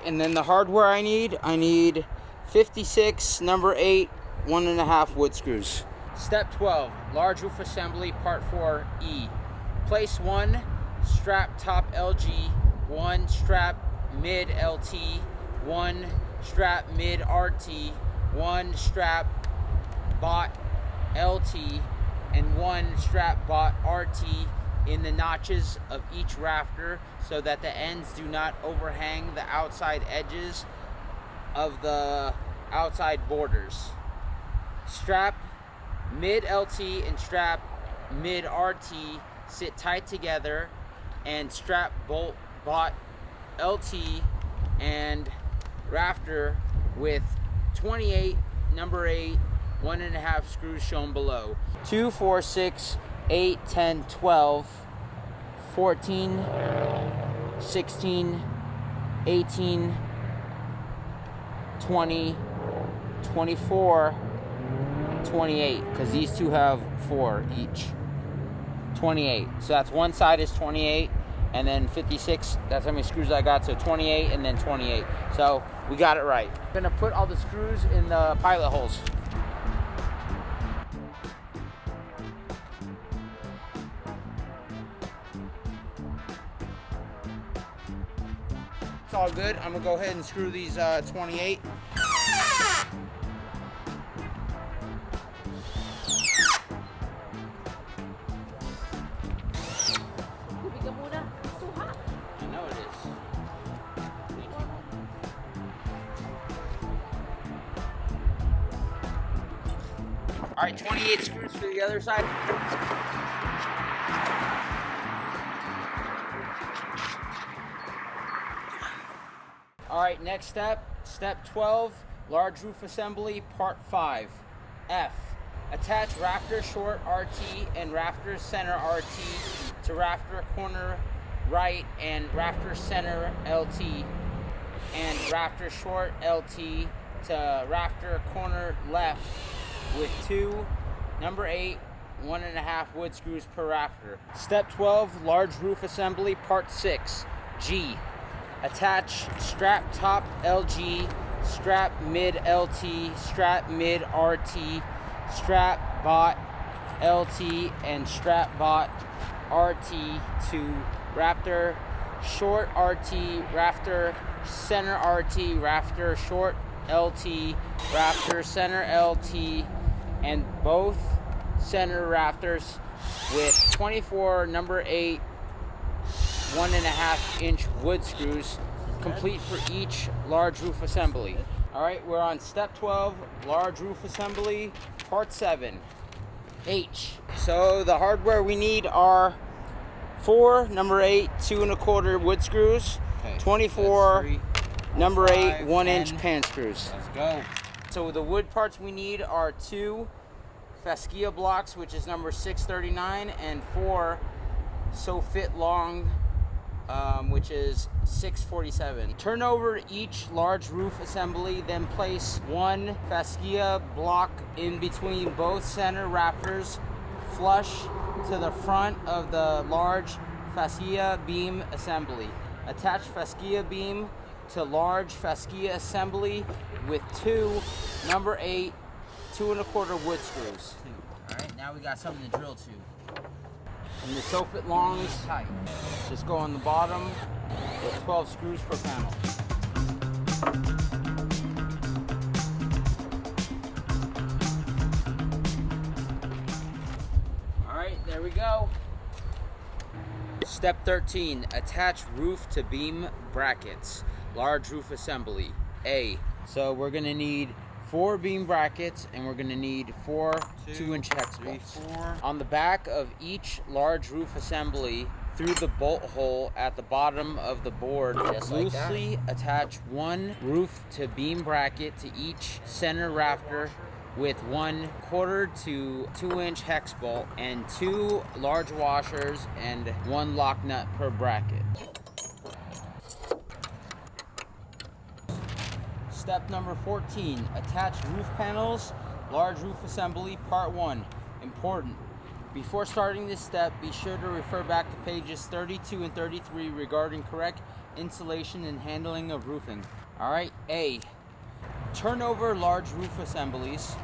And then the hardware I need 56 number 8 1 1/2 wood screws. Step 12, large roof assembly, part 4E. Place one strap top LG, one strap mid LT, one strap mid RT, one strap bot LT, and one strap bot RT in the notches of each rafter so that the ends do not overhang the outside edges of the outside borders. Strap mid LT and strap mid RT sit tight together, and strap bolt bot LT and rafter with 28 number 8 1 1/2 screws shown below. 2 4 6 8 10 12 14 16 18 20 24 28, because these two have 4 each. 28. So that's one side is 28, and then 56, that's how many screws I got, so 28 and then 28. So we got it right. I'm gonna put all the screws in the pilot holes. It's all good. I'm gonna go ahead and screw these 28. All right, 28 screws for the other side. All right, next step, step 12, large roof assembly, part 5. F, attach rafter short RT and rafter center RT to rafter corner right and rafter center LT, and rafter short LT to rafter corner left with 2 number 8 1.5 wood screws per rafter. Step 12, large roof assembly, part 6, G. Attach strap top LG, strap mid LT, strap mid RT, strap bot LT, and strap bot RT to rafter short RT, rafter center RT, rafter short LT, rafter center LT, and both center rafters with 24 number 8 1.5 inch wood screws, complete for each large roof assembly. All right, we're on step 12, large roof assembly, part 7, H. So the hardware we need are 4 number 8 2.25 wood screws, okay, 24 number 8 1-inch pan screws. Let's go. So the wood parts we need are 2 Fascia blocks, which is number 639, and 4 Soffit long, which is 647. Turn over each large roof assembly, then place 1 Fascia block in between both center rafters, flush to the front of the large Fascia beam assembly. Attach Fascia beam to large Fascia assembly with 2 number 8 2.25 wood screws. All right, now we got something to drill to. And the Soffit longs tight. Just go on the bottom with 12 screws per panel. All right, there we go. Step 13, attach roof to beam brackets. Large roof assembly, A. So we're gonna need 4 beam brackets, and we're gonna need 4 2-inch hex bolts. On the back of each large roof assembly, through the bolt hole at the bottom of the board, just loosely attach 1 roof to beam bracket to each center rafter with 1/4 to 2-inch hex bolt and 2 large washers and 1 lock nut per bracket. Step number 14, attach roof panels, large roof assembly, part 1. Important. Before starting this step, be sure to refer back to pages 32 and 33 regarding correct installation and handling of roofing. All right, A. Turn over large roof assemblies.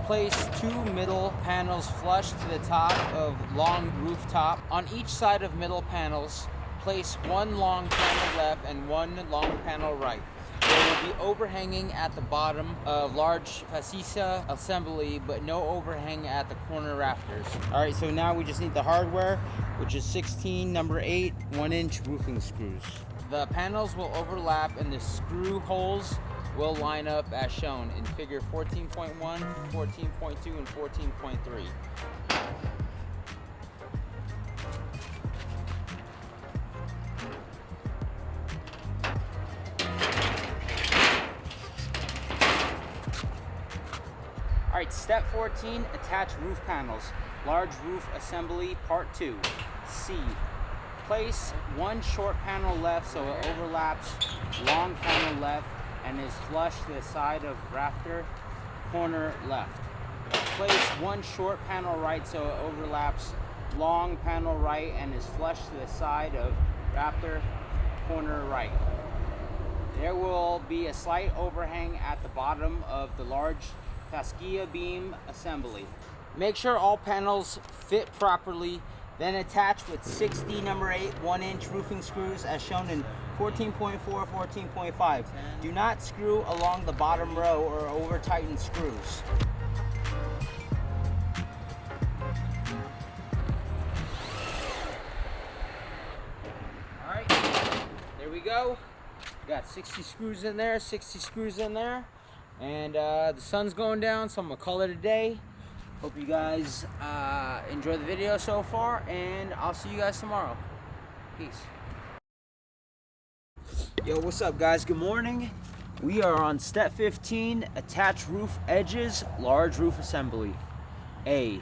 Place 2 middle panels flush to the top of long rooftop. On each side of middle panels, place 1 long panel left and 1 long panel right. There will be overhanging at the bottom of large Fascia assembly, but no overhang at the corner rafters. All right, so now we just need the hardware, which is 16 number 8 1-inch roofing screws. The panels will overlap and the screw holes will line up as shown in figure 14.1, 14.2, and 14.3. All right, step 14, attach roof panels. Large roof assembly, part 2, C. Place 1 short panel left so it overlaps long panel left and is flush to the side of rafter corner left. Place 1 short panel right so it overlaps long panel right and is flush to the side of rafter corner right. There will be a slight overhang at the bottom of the large Fascia beam assembly. Make sure all panels fit properly, then attach with 60 number 8 1-inch roofing screws as shown in 14.4, 14.5. Do not screw along the bottom row or over tighten screws. All right, there we go. Got 60 screws in there, 60 screws in there. And the sun's going down, so I'm gonna call it a day. Hope you guys enjoy the video so far, and I'll see you guys tomorrow. Peace. Yo, what's up, guys? Good morning. We are on step 15, attach roof edges, large roof assembly. A.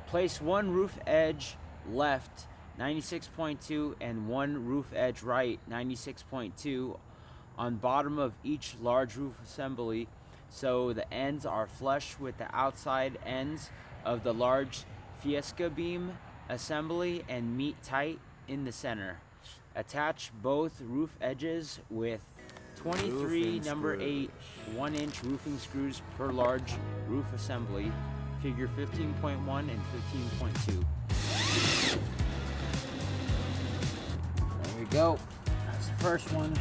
Place 1 roof edge left 96.2, and one roof edge right, 96.2, on bottom of each large roof assembly, so the ends are flush with the outside ends of the large Fascia beam assembly and meet tight in the center. Attach both roof edges with 23 number 8 1-inch roofing screws per large roof assembly, figure 15.1 and 15.2. There we go. That's the first one.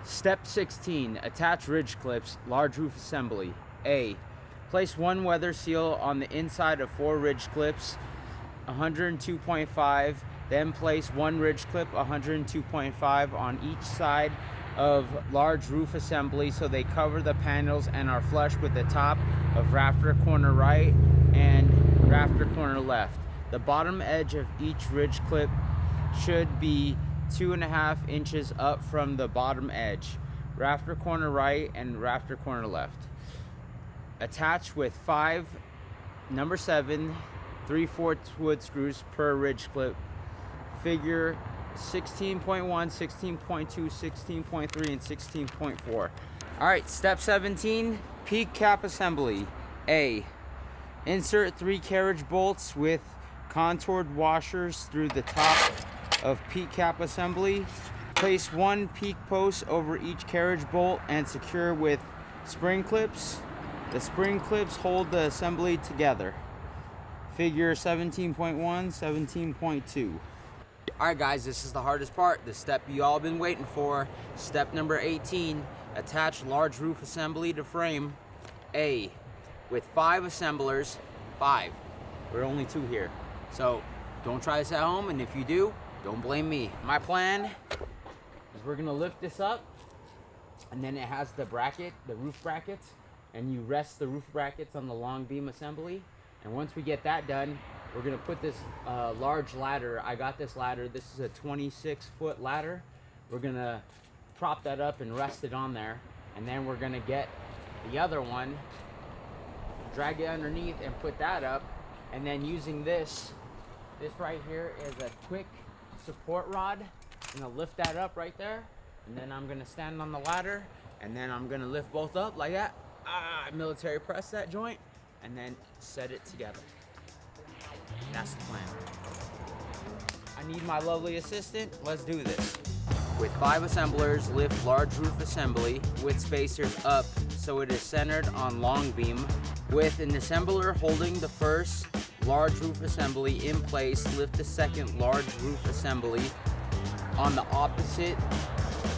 Step 16, attach ridge clips, large roof assembly. A, place one weather seal on the inside of 4 ridge clips, 102.5, then place one ridge clip, 102.5, on each side of large roof assembly so they cover the panels and are flush with the top of rafter corner right and rafter corner left. The bottom edge of each ridge clip should be 2.5 inches up from the bottom edge, rafter corner right and rafter corner left. Attach with 5 number 7 3/4 wood screws per ridge clip, figure 16.1, 16.2, 16.3, and 16.4. All right, step 17, peak cap assembly. A, insert 3 carriage bolts with contoured washers through the top of peak cap assembly. Place 1 peak post over each carriage bolt and secure with spring clips. The spring clips hold the assembly together. Figure 17.1, 17.2. Alright guys, this is the hardest part, the step you all been waiting for. Step number 18, attach large roof assembly to frame. A, with 5 assemblers, 5. We're only 2 here. So don't try this at home, and if you do, don't blame me. My plan is we're gonna lift this up, and then it has the bracket, the roof brackets, and you rest the roof brackets on the long beam assembly. And once we get that done, we're gonna put this large ladder. I got this ladder. This is a 26-foot ladder. We're gonna prop that up and rest it on there, and then we're gonna get the other one, drag it underneath, and put that up. And then using this right here is a quick support rod. I'm gonna lift that up right there, and then I'm gonna stand on the ladder, and then I'm gonna lift both up like that. Military press that joint, and then set it together. That's the plan. I need my lovely assistant. Let's do this. With 5 assemblers, lift large roof assembly with spacers up so it is centered on long beam. With an assembler holding the first large roof assembly in place, lift the second large roof assembly on the opposite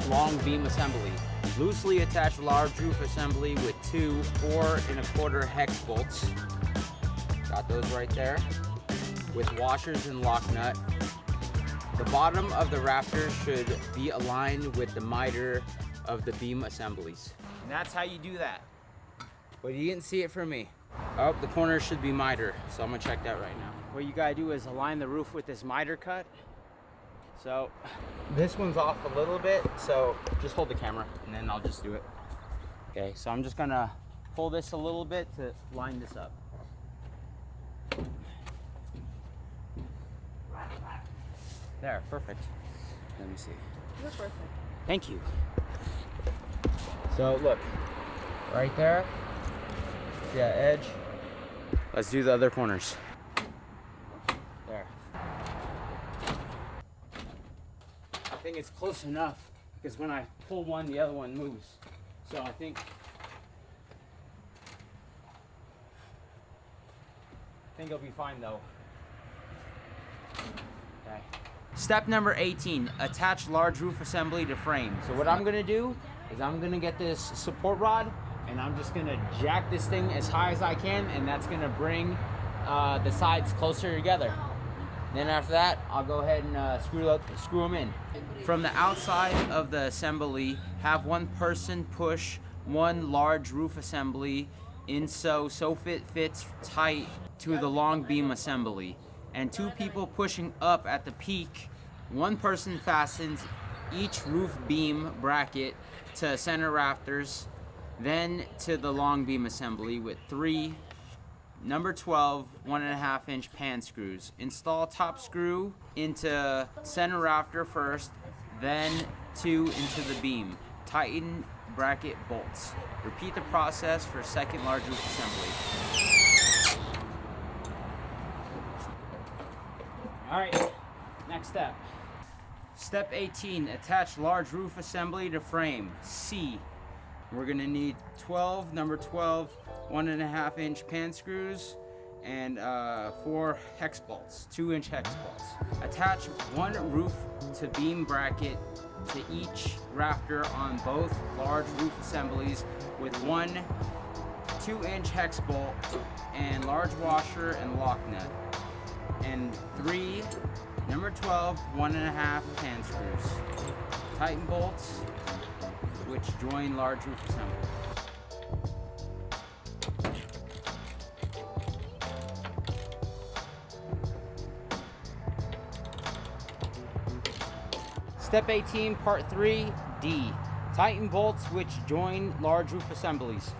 long beam assembly. Loosely attach large roof assembly with 2 4¼ hex bolts. Got those right there. With washers and lock nut. The bottom of the rafters should be aligned with the miter of the beam assemblies. And that's how you do that. But you didn't see it from me. Oh, the corner should be miter, so I'm gonna check that right now. What you gotta do is align the roof with this miter cut. So this one's off a little bit, so just hold the camera and then I'll just do it. Okay, so I'm just gonna pull this a little bit to line this up. There, perfect. Let me see. You're perfect. Thank you. So look, right there, yeah, edge. Let's do the other corners. There. I think it's close enough because when I pull one, the other one moves. So I think it'll be fine though. Okay. Step number 18, attach large roof assembly to frame. So what I'm gonna do is I'm gonna get this support rod and I'm just gonna jack this thing as high as I can, and that's gonna bring the sides closer together. Then after that, I'll go ahead and screw them in. From the outside of the assembly, have one person push one large roof assembly so it fits tight to the long beam assembly, and 2 people pushing up at the peak. 1 person fastens each roof beam bracket to center rafters, then to the long beam assembly with 3 number 12 1.5 inch pan screws. Install top screw into center rafter first, then 2 into the beam. Tighten bracket bolts. Repeat the process for second large roof assembly. All right, next step. Step 18, attach large roof assembly to frame. C. We're gonna need number 12 1.5 inch pan screws and 4 hex bolts, 2 inch hex bolts. Attach 1 roof to beam bracket to each rafter on both large roof assemblies with 1 2-inch hex bolt and large washer and lock nut, and 3 number 12 1.5 pan screws. Tighten bolts which join large roof assembly. Step 18, part 3, D. Tighten bolts which join large roof assemblies.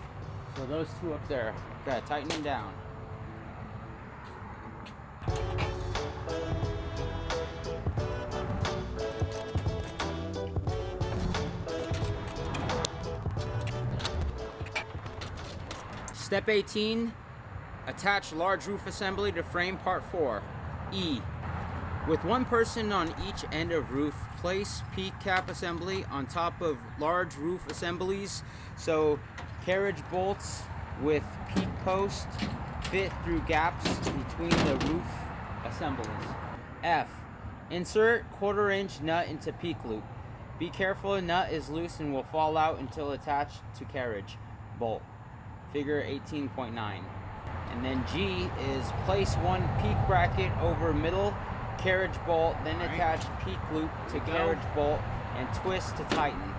So those 2 up there. Okay, tighten them down. Step 18, attach large roof assembly to frame, part 4. E. With 1 person on each end of roof, place peak cap assembly on top of large roof assemblies so carriage bolts with peak post fit through gaps between the roof assemblies. F. Insert 1/4 inch nut into peak loop. Be careful, the nut is loose and will fall out until attached to carriage bolt. Figure 18.9. And then G is place 1 peak bracket over middle carriage bolt, then attach peak loop to carriage bolt and twist to tighten.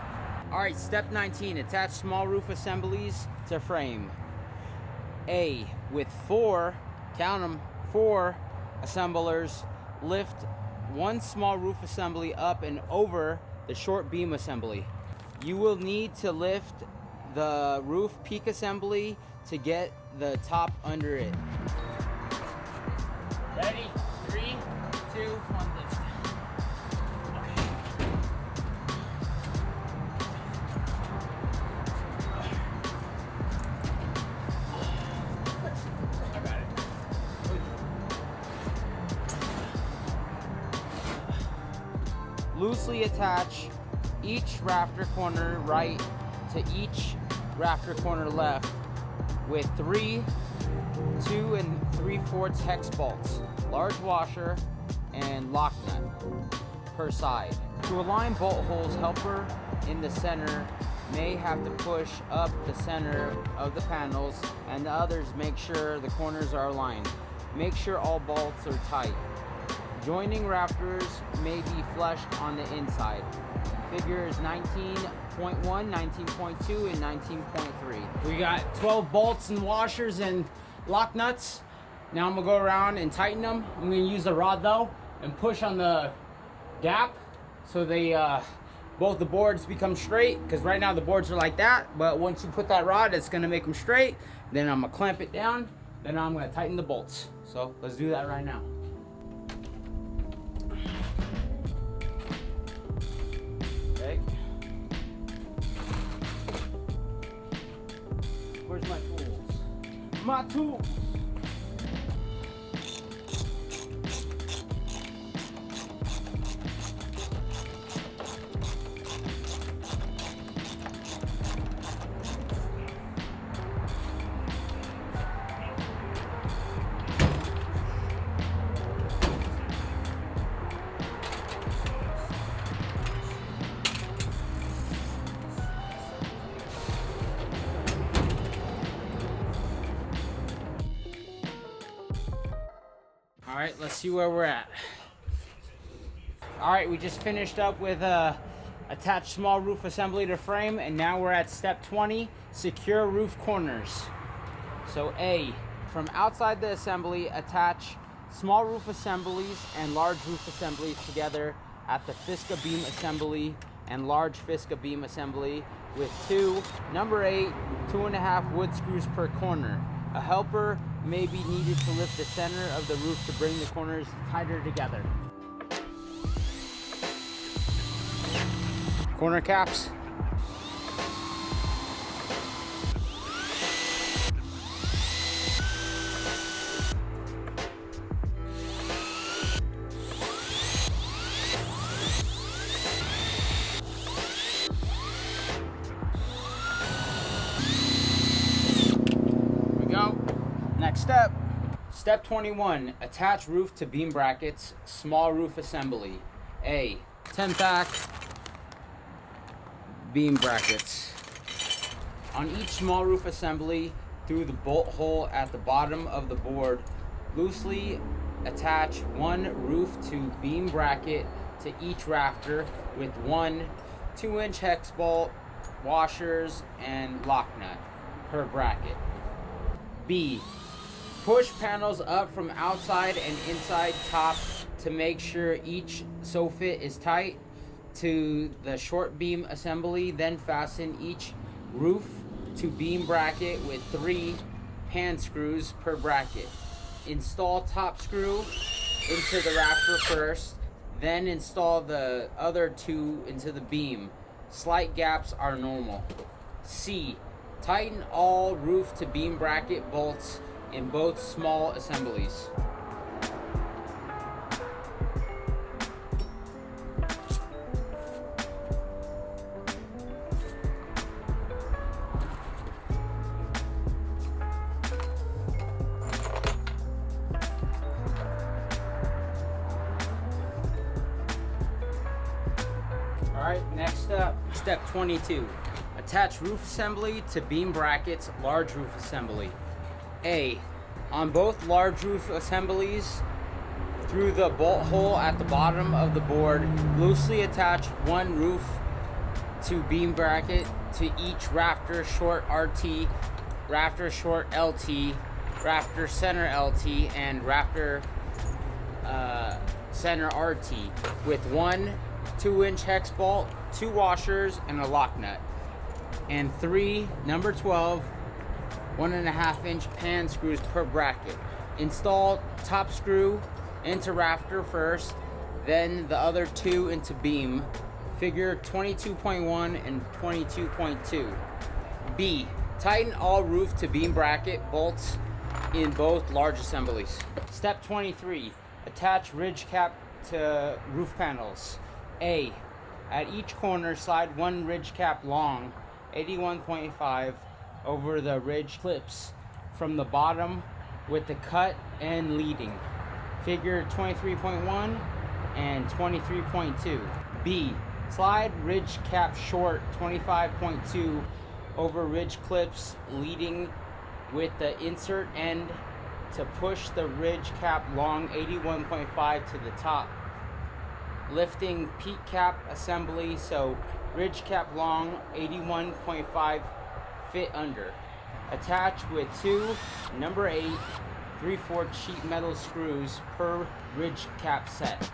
Alright, step 19, attach small roof assemblies to frame. A. With 4, count them, 4 assemblers, lift 1 small roof assembly up and over the short beam assembly. You will need to lift the roof peak assembly to get the top under it. Ready? 3, 2, 1, lift. I got it. Loosely attach each rafter corner right to each rafter corner left with 3 2 3/4 hex bolts, large washer, and lock nut per side. To align bolt holes, helper in the center may have to push up the center of the panels, and the others make sure the corners are aligned. Make sure all bolts are tight. Joining rafters may be flushed on the inside. Figures 19.1, 19.2, and 19.3. We got 12 bolts and washers and lock nuts. Now I'm gonna go around and tighten them. I'm gonna use the rod though and push on the gap so they both the boards become straight, because right now the boards are like that, but once you put that rod, it's gonna make them straight. Then I'm gonna clamp it down, then I'm gonna tighten the bolts. So let's do that right now. Okay. Where's my tools? My tools! All right, let's see where we're at. All right, we just finished up with Attach small roof assembly to frame, and now we're at step 20, secure roof corners. So A, from outside the assembly, attach small roof assemblies and large roof assemblies together at the Fascia beam assembly and large Fascia beam assembly with two number 8 2.5 wood screws per corner. A helper may be needed to lift the center of the roof to bring the corners tighter together. Corner caps. Here we go. Next step. Step 21. Attach roof to beam brackets, small roof assembly. A, 10-pack beam brackets. On each small roof assembly, through the bolt hole at the bottom of the board, loosely attach one roof to beam bracket to each rafter with one 2-inch hex bolt, washers, and lock nut per bracket. B, push panels up from outside and inside top to make sure each soffit is tight to the short beam assembly, then fasten each roof to beam bracket with 3 pan screws per bracket. Install top screw into the rafter first, then install the other 2 into the beam. Slight gaps are normal. C, tighten all roof to beam bracket bolts in both small assemblies. Alright, next up, step 22. Attach roof assembly to beam brackets, large roof assembly. A, on both large roof assemblies, through the bolt hole at the bottom of the board, loosely attach one roof to beam bracket to each rafter short RT, rafter short LT, rafter center LT, and rafter center RT with one 2-inch hex bolt, 2 washers, and a lock nut, and 3 number 12 1.5-inch pan screws per bracket. Install top screw into rafter first, then the other 2 into beam. Figure 22.1 and 22.2. B, tighten all roof to beam bracket bolts in both large assemblies. Step 23, attach ridge cap to roof panels. A, at each corner slide one ridge cap long 81.5 over the ridge clips from the bottom with the cut end leading. Figure 23.1 and 23.2. B, slide ridge cap short 25.2 over ridge clips leading with the insert end to push the ridge cap long 81.5 to the top. Lifting peak cap assembly so ridge cap long 81.5 fit under. Attach with 2 number 8 3/4 sheet metal screws per ridge cap set.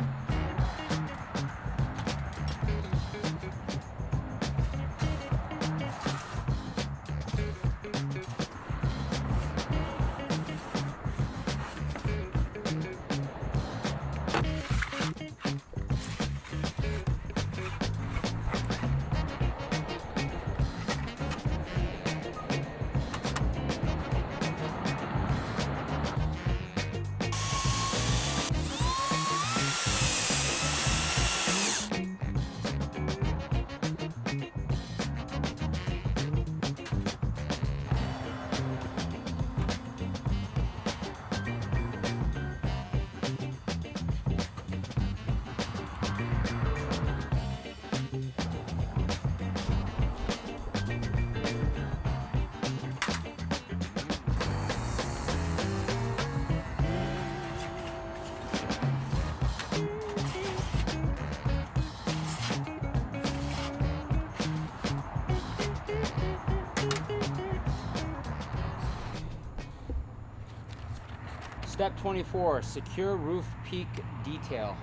Step 24, secure roof peak detail.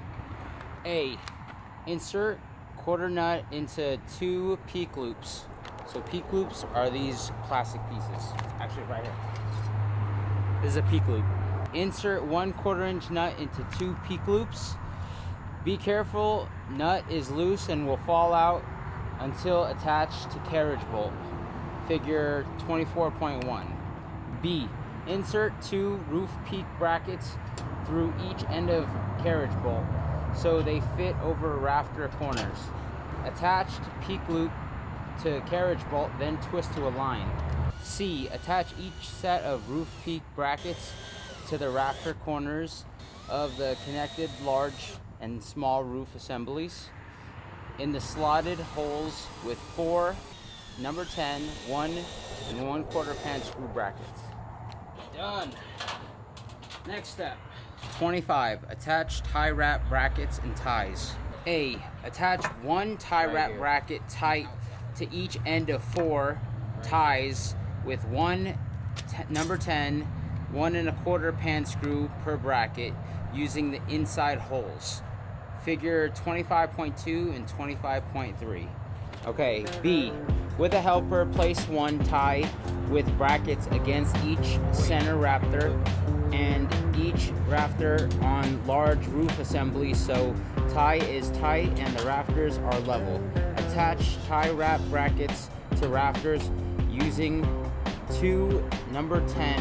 A, insert quarter nut into 2 peak loops. So peak loops are these plastic pieces. Actually right here. This is a peak loop. Insert 1/4 inch nut into 2 peak loops. Be careful, nut is loose and will fall out until attached to carriage bolt. Figure 24.1. B, insert 2 roof peak brackets through each end of carriage bolt so they fit over rafter corners. Attached peak loop to carriage bolt, then twist to align. C, attach each set of roof peak brackets to the rafter corners of the connected large and small roof assemblies in the slotted holes with 4 number 10, 1 and 1/4 pan screw brackets. Done. Next step. 25. Attach tie wrap brackets and ties. A, attach 1 tie wrap bracket tight to each end of 4 ties with 1 number 10, 1 1/4 pan screw per bracket using the inside holes. Figure 25.2 and 25.3. Okay, B, with a helper, place 1 tie with brackets against each center rafter and each rafter on large roof assembly so tie is tight and the rafters are level. Attach tie wrap brackets to rafters using 2 number 10,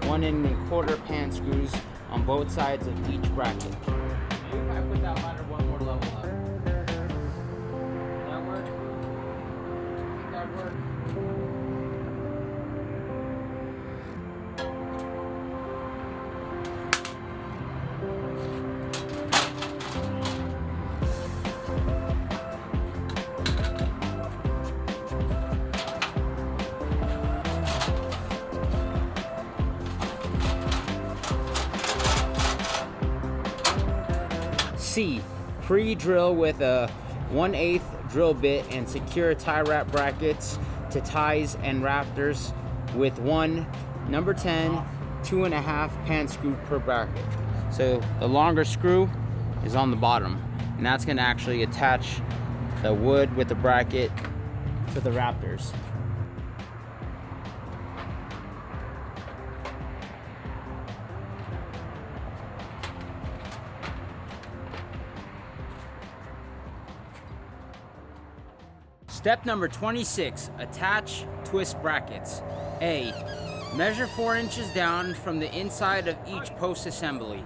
1 1/4 pan screws on both sides of each bracket. Maybe if I put that ladder 1 more level up. Does that work? I think that work. C, pre-drill with a 1/8 drill bit and secure tie wrap brackets to ties and rafters with 1 number 10, 2.5 pan screw per bracket. So the longer screw is on the bottom, and that's going to actually attach the wood with the bracket to the rafters. Step number 26, attach twist brackets. A, measure 4 inches down from the inside of each post assembly.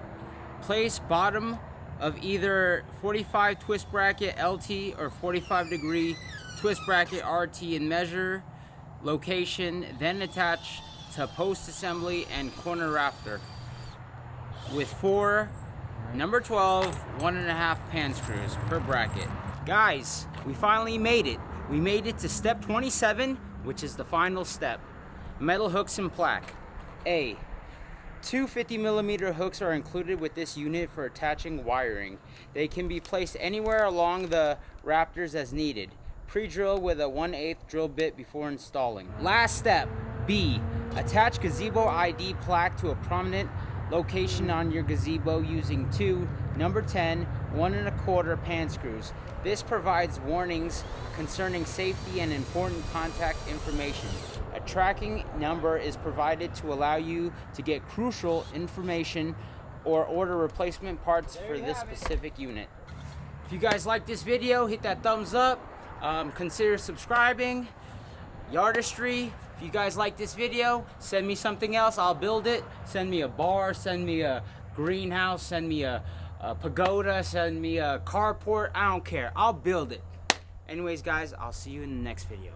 Place bottom of either 45 twist bracket LT or 45-degree twist bracket RT and measure location, then attach to post assembly and corner rafter with 4 number 12, 1.5 pan screws per bracket. Guys, we finally made it. We made it to step 27, which is the final step. Metal hooks and plaque. A, 2 50mm hooks are included with this unit for attaching wiring. They can be placed anywhere along the rafters as needed. Pre-drill with a 1/8 drill bit before installing. Last step, B, attach gazebo ID plaque to a prominent location on your gazebo using 2 number 10, 1 1/4 pan screws. This provides warnings concerning safety and important contact information. A tracking number is provided to allow you to get crucial information or order replacement parts for this specific unit. If you guys like this video, hit that thumbs up. Consider subscribing. Yardistry. If you guys like this video, send me something else, I'll build it. Send me a bar, send me a greenhouse, send me a pagoda, send me a carport, I don't care. I'll build it. Anyways, guys, I'll see you in the next video.